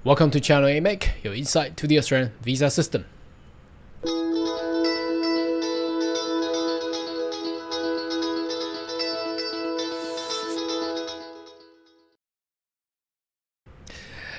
Welcome to channel AMEC, your insight to the Australian visa system.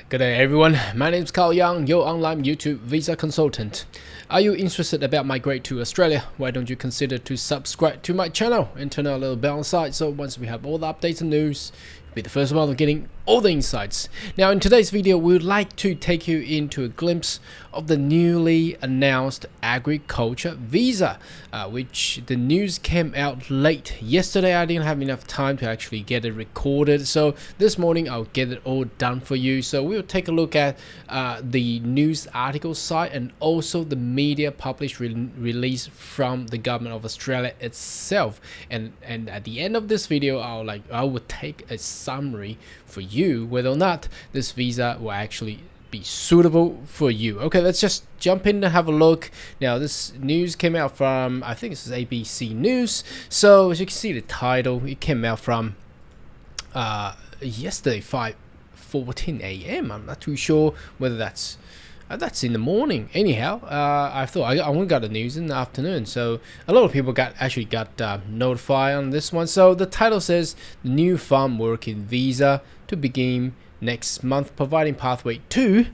Good day everyone, my name is Carl Young, your online YouTube visa consultant. Are you interested about migrate to Australia? Why don't you consider to subscribe to my channel and turn on a little bell on side so once we have all the updates and news, you'll be the first one of getting all the insights. Now in today's video, we would like to take you into a glimpse of the newly announced agriculture visa, which the news came out late yesterday. I didn't have enough time to actually get it recorded, so this morning I'll get it all done for you. So we'll take a look at the news article site and also the media published release from the government of Australia itself, and at the end of this video I will take a summary for you whether or not this visa will actually be suitable for you. Okay, let's just jump in and have a look. Now this news came out from, I think this is ABC News. So as you can see the title, it came out from yesterday 5:14 a.m. I'm not too sure whether that's in the morning. Anyhow, I thought I only got the news in the afternoon, so a lot of people got notified on this one. So the title says new farm working visa to begin next month, providing pathway to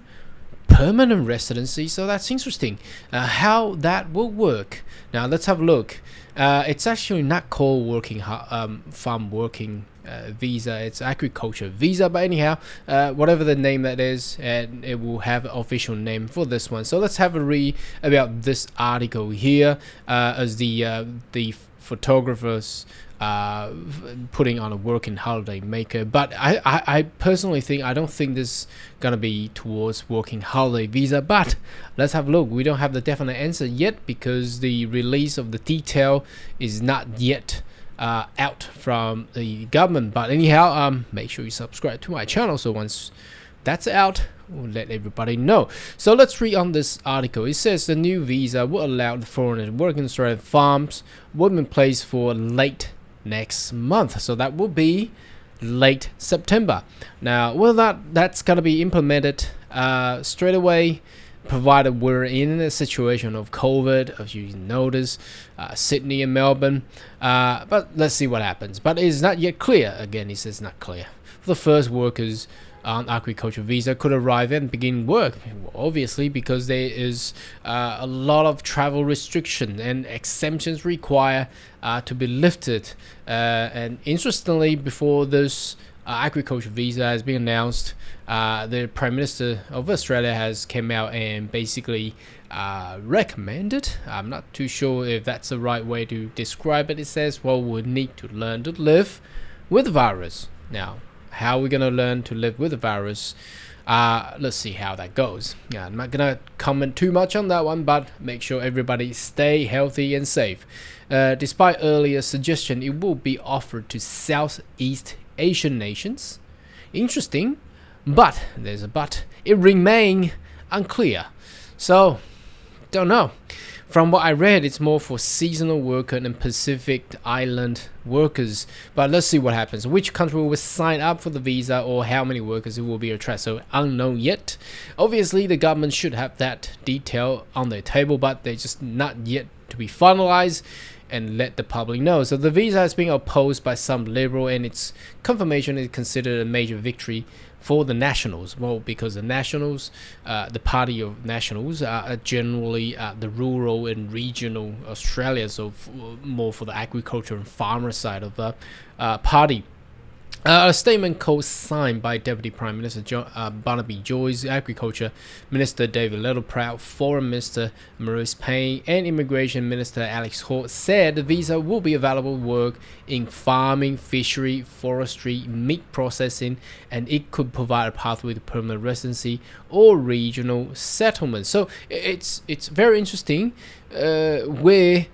permanent residency. So that's interesting, how that will work. Now let's have a look. It's actually not called working farm working visa, it's agriculture visa, but anyhow, whatever the name that is, and it will have an official name for this one. So let's have a read about this article here, as the photographers putting on a working holiday maker. But I personally think I don't think this is gonna be towards working holiday visa, but let's have a look. We don't have the definite answer yet because the release of the detail is not yet out from the government. But anyhow, make sure you subscribe to my channel so once that's out, we'll let everybody know. So let's read on this article. It says the new visa will allow the foreigners working in Australian farms will be in place for late next month, so that will be late September. Now whether that's gonna be implemented straight away, provided we're in a situation of COVID, as you notice, Sydney and Melbourne, but let's see what happens. But it's not yet clear. Again, it says not clear. For the first workers on agriculture visa could arrive and begin work, obviously because there is a lot of travel restriction and exemptions require to be lifted. And interestingly, before this agriculture visa has been announced, the Prime Minister of Australia has came out and basically recommended, I'm not too sure if that's the right way to describe it. It says, well, we need to learn to live with the virus. Now how are we gonna learn to live with the virus? Let's see how that goes. I'm not gonna comment too much on that one, but make sure everybody stay healthy and safe. Despite earlier suggestion, it will be offered to Southeast Asian nations. Interesting, but there's a but. It remains unclear. So don't know. From what I read, it's more for seasonal worker and Pacific Island workers. But let's see what happens. Which country will sign up for the visa or how many workers it will be attracted. So unknown yet. Obviously, the government should have that detail on their table, but they're just not yet to be finalized and let the public know. So the visa has been opposed by some Liberal, and its confirmation is considered a major victory for the Nationals. Well, because the Nationals, the party of Nationals, are generally the rural and regional Australia, so more for the agriculture and farmer side of the party. A statement co-signed by Deputy Prime Minister Barnaby Joyce, Agriculture Minister David Littleproud, Foreign Minister Maurice Payne, and Immigration Minister Alex Hawke said the visa will be available to work in farming, fishery, forestry, meat processing, and it could provide a pathway to permanent residency or regional settlement. So it's very interesting where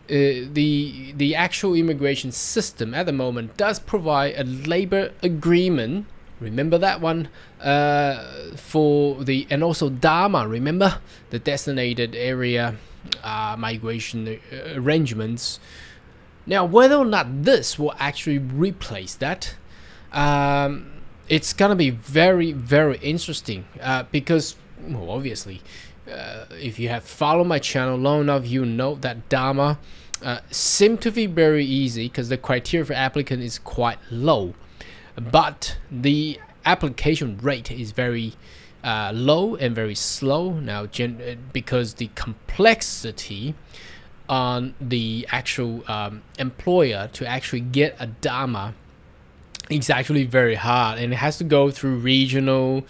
the actual immigration system at the moment does provide a labor agreement. Remember that one, for the, and also DAMA, remember the designated area migration arrangements. Now whether or not this will actually replace that, it's gonna be very, very interesting because, well, obviously, if you have followed my channel long enough, you know that Dharma seem to be very easy because the criteria for applicant is quite low, but the application rate is very low and very slow now, because the complexity on the actual employer to actually get a Dharma is actually very hard, and it has to go through regional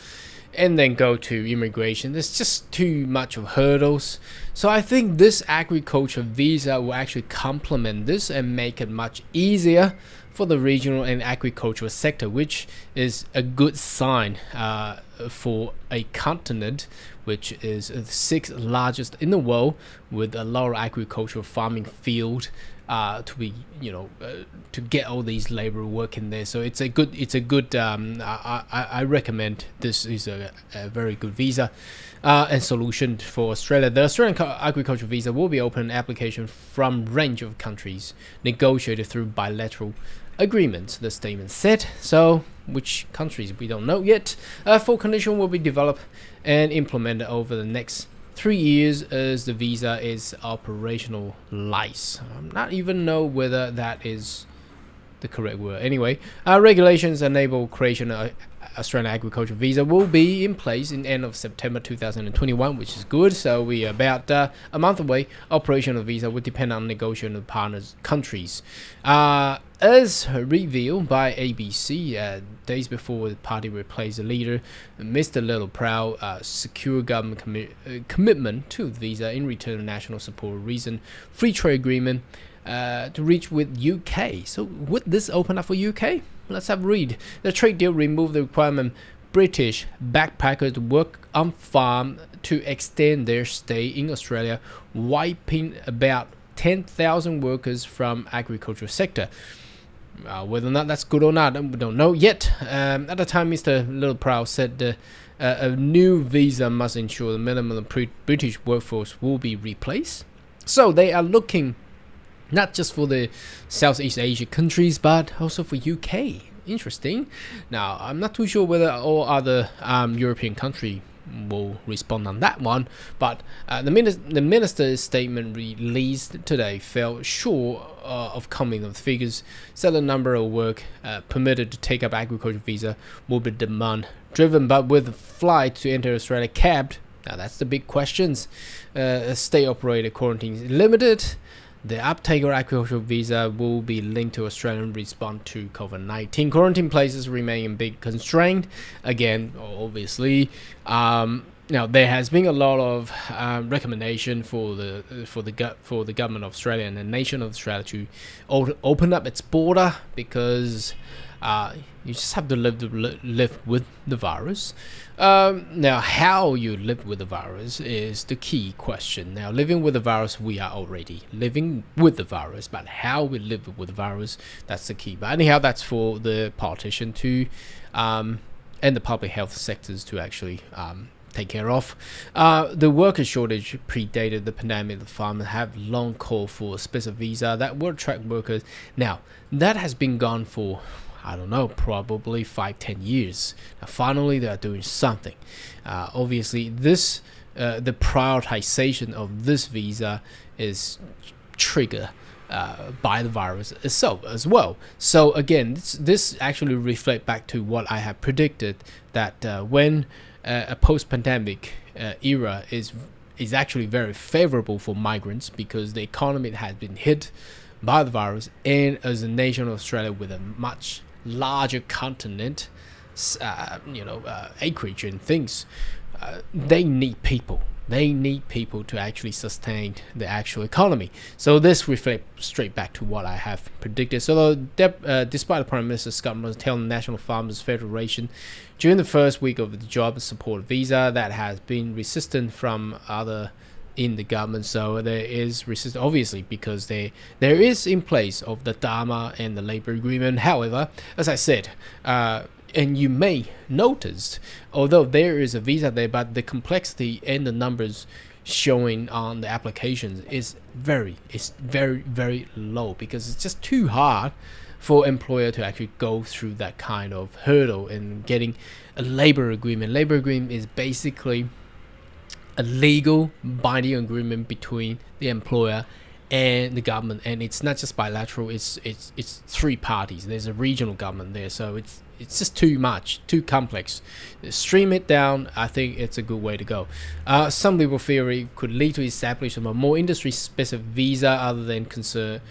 and then go to immigration. There's just too much of hurdles. So I think this agriculture visa will actually complement this and make it much easier for the regional and agricultural sector, which is a good sign for a continent which is the sixth largest in the world, with a lot of agricultural farming field to be, to get all these labor working there. So it's a good I recommend this is a very good visa and solution for Australia. The Australian agriculture visa will be open application from range of countries, negotiated through bilateral agreements, the statement said. So which countries we don't know yet. Full condition will be developed and implemented over the next 3 years as the visa is operationalized. I'm not even know whether that is the correct word. Anyway, regulations enable creation of Australian agriculture visa will be in place in end of September 2021, which is good. So we are about a month away. Operation of visa will depend on negotiation with partners countries. As revealed by ABC days before the party replaced the leader, Mr. Little Proud secure government commitment to the visa in return of national support reason free trade agreement to reach with UK. So would this open up for UK? Let's have a read. The trade deal removed the requirement British backpackers to work on farm to extend their stay in Australia, wiping about 10,000 workers from agricultural sector. Whether or not that's good or not, we don't know yet. At the time, Mr. Little Proud said a new visa must ensure the minimum British workforce will be replaced. So they are looking not just for the Southeast Asia countries, but also for UK. Interesting. Now, I'm not too sure whether all other European countries will respond on that one, but the minister's statement released today fell short of coming of figures. Said the number of work permitted to take up agriculture visa will be demand driven, but with flights to enter Australia capped. Now that's the big questions. State operated quarantine is limited. The uptake of agricultural visa will be linked to Australian response to COVID-19. Quarantine places remain a big constraint. Again, obviously, now there has been a lot of recommendation for the government of Australia and the nation of Australia to open up its border, because you just have to live with the virus. Now, how you live with the virus is the key question. Now, living with the virus, we are already living with the virus, but how we live with the virus, that's the key. But anyhow, that's for the politician to and the public health sectors to actually take care of. The worker shortage predated the pandemic. The farmers have long called for a specific visa that will attract workers. Now, that has been gone for, I don't know, probably 5-10 years. Now, finally, they are doing something. Obviously, this the prioritization of this visa is triggered by the virus itself as well. So again, this actually reflects back to what I have predicted, that when a post-pandemic era is actually very favorable for migrants, because the economy has been hit by the virus, and as a nation of Australia with a much larger continent, acreage and things, they need people. They need people to actually sustain the actual economy. So this reflects straight back to what I have predicted. So despite the Prime Minister's government telling the National Farmers Federation during the first week of the job support visa that has been resistant from other in the government. So there is resistance, obviously, because there is in place of the Dharma and the labor agreement. However, as I said, and you may notice, although there is a visa there, but the complexity and the numbers showing on the applications is very, very low, because it's just too hard for employer to actually go through that kind of hurdle and getting a labor agreement. Labor agreement is basically a legal binding agreement between the employer and the government, and it's not just bilateral. It's three parties. There's a regional government there, so it's just too complex. Stream it down. I think it's a good way to go. Some people fear it could lead to establishment of a more industry-specific visa other than concern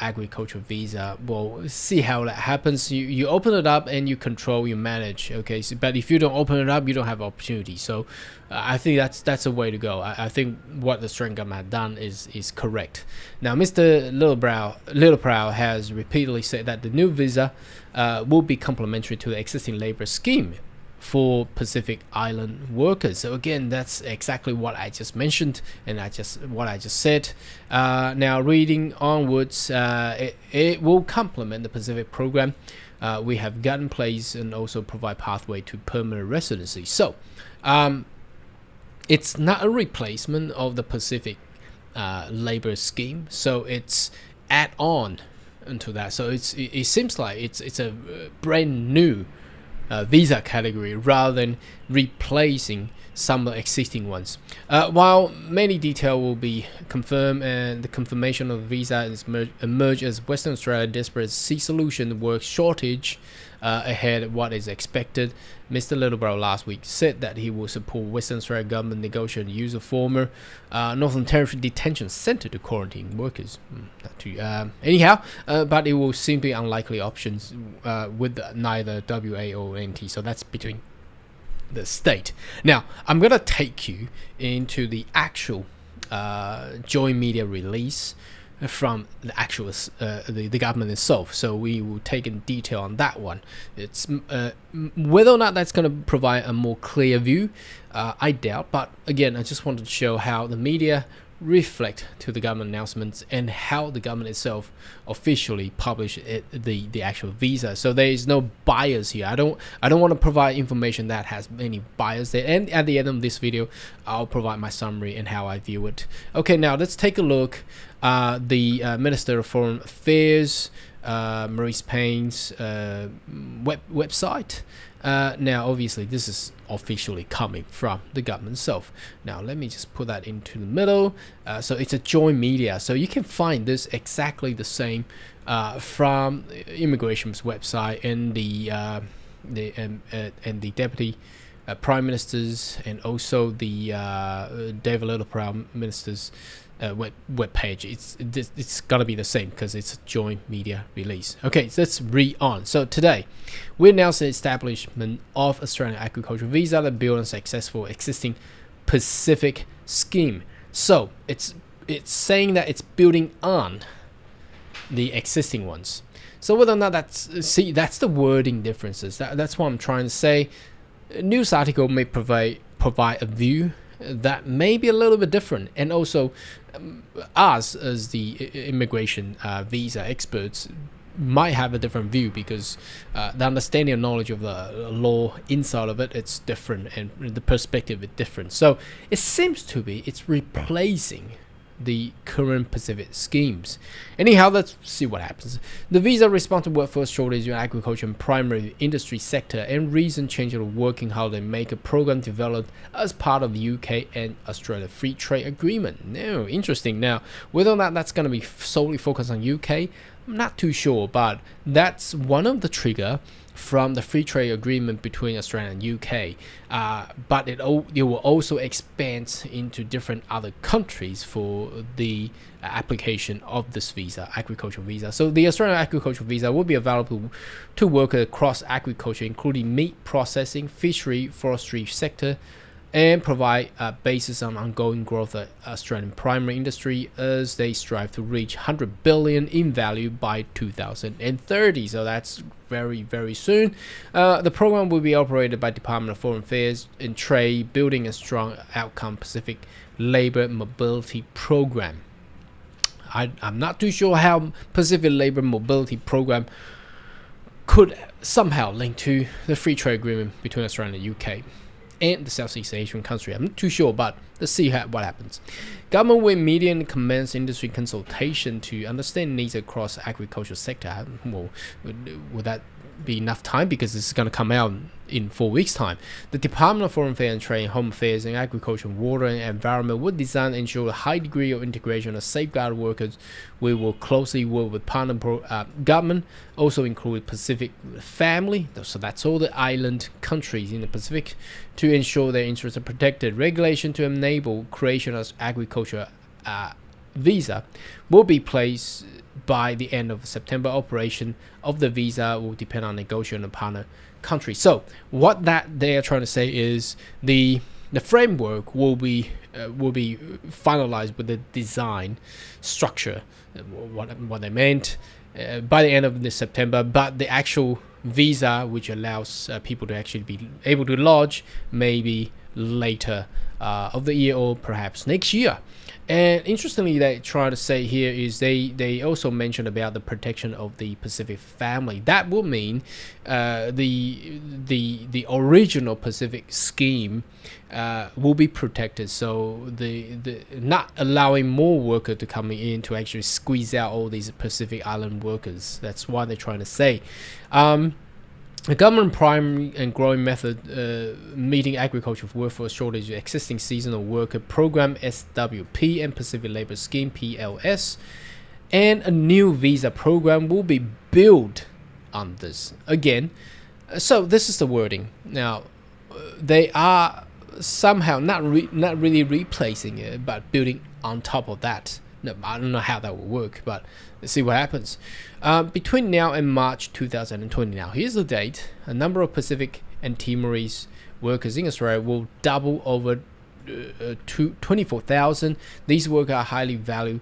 agricultural visa. Well, see how that happens. You open it up and you control, you manage. Okay, so, but if you don't open it up, you don't have opportunity. So I think that's a way to go. I think what the Australian government had done is correct. Now, Mr. Littleproud has repeatedly said that the new visa will be complementary to the existing labour scheme for Pacific Island workers. So again, that's exactly what I just mentioned, and what I just said. Now, reading onwards, it will complement the Pacific program we have got in place, and also provide pathway to permanent residency. So it's not a replacement of the Pacific labor scheme, so it's add on into that. So it seems like it's a brand new visa category rather than replacing some of the existing ones. While many details will be confirmed, and the confirmation of the visa is emerged as Western Australia desperate to see solution work shortage ahead of what is expected. Mr. Littleproud last week said that he will support Western Australia government negotiating use of former Northern Territory detention centre to quarantine workers. Anyhow, but it will seem to be unlikely options with neither WA or NT. So that's between the state. Now, I'm going to take you into the actual joint media release from the actual the government itself. So we will take in detail on that one. It's whether or not that's going to provide a more clear view, I doubt. But again, I just wanted to show how the media reflect to the government announcements and how the government itself officially published the actual visa. So there is no bias here. I don't want to provide information that has any bias there. And at the end of this video, I'll provide my summary and how I view it. Okay, now let's take a look. The Minister of Foreign Affairs, Maurice Payne's website. Now, obviously, this is officially coming from the government itself. Now, let me just put that into the middle. So it's a joint media. So you can find this exactly the same from immigration's website and the deputy prime ministers, and also the David Littleproud minister's web page. It's gotta be the same because it's a joint media release. Okay, so let's read on. So today we announced the establishment of Australian agricultural visa that build on successful existing Pacific scheme. So it's saying that it's building on the existing ones. So whether or not that's the wording differences. That's what I'm trying to say. A news article may provide a view that may be a little bit different, and also us as the immigration visa experts might have a different view, because the understanding and knowledge of the law inside of it's different, and the perspective is different. So it seems to be it's replacing the current Pacific schemes. Anyhow, let's see what happens. The visa responds to workforce shortage in agriculture and primary industry sector, and recent change of working holiday make a program developed as part of the UK and Australia Free Trade Agreement. Now, interesting. Now, whether or not that's going to be solely focused on UK, I'm not too sure, but that's one of the trigger from the free trade agreement between Australia and UK, but it will also expand into different other countries for the application of this visa, agricultural visa. So the Australian agricultural visa will be available to work across agriculture, including meat processing, fishery, forestry sector, and provide a basis on ongoing growth of Australian primary industry as they strive to reach 100 billion in value by 2030. So that's very, very soon. The program will be operated by Department of Foreign Affairs and Trade, building a strong outcome Pacific labor mobility program. I'm not too sure how Pacific labor mobility program could somehow link to the free trade agreement between Australia and the UK. and the Southeast Asian country. I'm not too sure, but let's see what happens. Government will immediately commence industry consultation to understand needs across the agricultural sector. Well, would that be enough time? Because this is going to come out in 4 weeks' time. The Department of Foreign Affairs and Trade, Home Affairs, and Agriculture, Water, and Environment would design and ensure a high degree of integration of safeguard workers. We will closely work with partner government, also include Pacific Family, so that's all the island countries in the Pacific, to ensure their interests are protected. Regulation to enable creation of agriculture visa will be placed by the end of September. Operation of the visa will depend on negotiation of partner country. So what that they are trying to say is the framework will be finalized with the design structure, what they meant, by the end of this September, but the actual visa, which allows people to actually be able to lodge, maybe later of the year or perhaps next year. And interestingly, they try to say here is they also mentioned about the protection of the Pacific Family. That will mean the original Pacific scheme will be protected. So the not allowing more workers to come in to actually squeeze out all these Pacific Island workers. That's what they're trying to say. The government primary and growing method meeting agricultural workforce shortage existing seasonal worker program SWP and Pacific Labor Scheme PLS, and a new visa program will be built on this again. So this is the wording. Now they are somehow not really replacing it, but building on top of that. No, I don't know how that will work, but let's see what happens. Between now and March 2020, now here's the date. A number of Pacific and Timorese workers in Australia will double over to 24,000. These workers are highly valued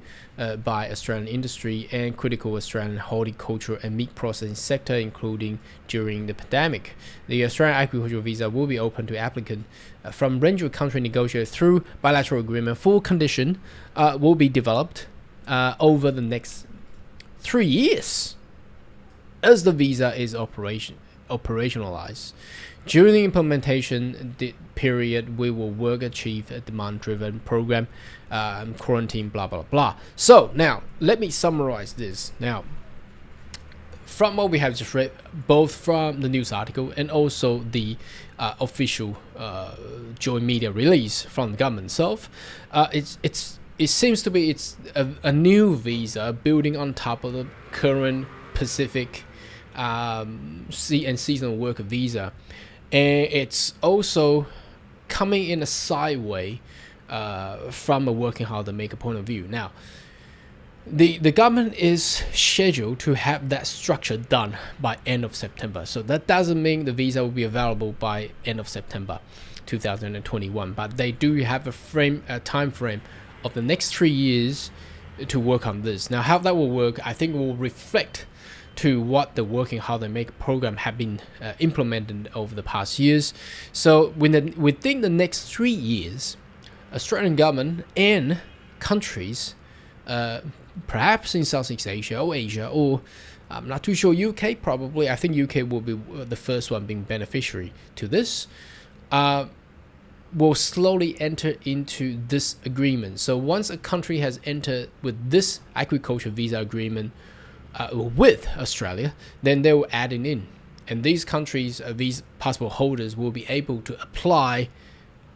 by Australian industry and critical Australian horticulture and meat processing sector, including during the pandemic. The Australian agricultural visa will be open to applicants from range of country negotiated through bilateral agreement. Full condition will be developed over the next 3 years as the visa is operationalized. During the implementation period, we will work achieve a demand-driven program, quarantine, blah, blah, blah. So now, let me summarize this. Now, from what we have just read, both from the news article and also the official joint media release from the government itself, it seems to be a new visa building on top of the current Pacific seasonal worker visa. And it's also coming in a sideway from a working holiday maker point of view. Now, the government is scheduled to have that structure done by end of September. So that doesn't mean the visa will be available by end of September 2021. But they do have a time frame of the next 3 years to work on this. Now, how that will work, I think, will reflect to what the working holiday maker program have been implemented over the past years. So within the next 3 years, Australian government and countries, perhaps in Southeast Asia or Asia, or I'm not too sure, UK probably, I think UK will be the first one being beneficiary to this, will slowly enter into this agreement. So once a country has entered with this agriculture visa agreement with Australia, then they will add it in, and these countries, these passport holders, will be able to apply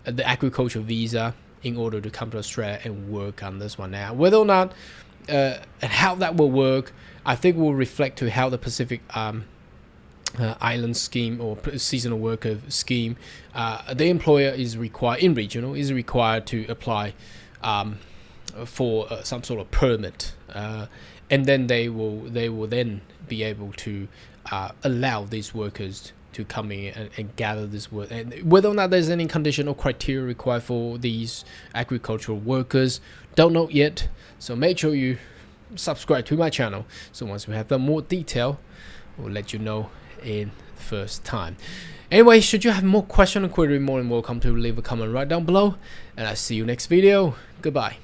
the agriculture visa in order to come to Australia and work on this one. Now, whether or not and how that will work, I think will reflect to how the Pacific island scheme or seasonal worker scheme, the employer is required to apply for some sort of permit, and then they will then be able to allow these workers to come in and gather this work. And whether or not there's any condition or criteria required for these agricultural workers, don't know yet. So make sure you subscribe to my channel. So once we have the more detail, we'll let you know in the first time. Anyway, should you have more question or query, more than welcome to leave a comment right down below. And I'll see you next video. Goodbye.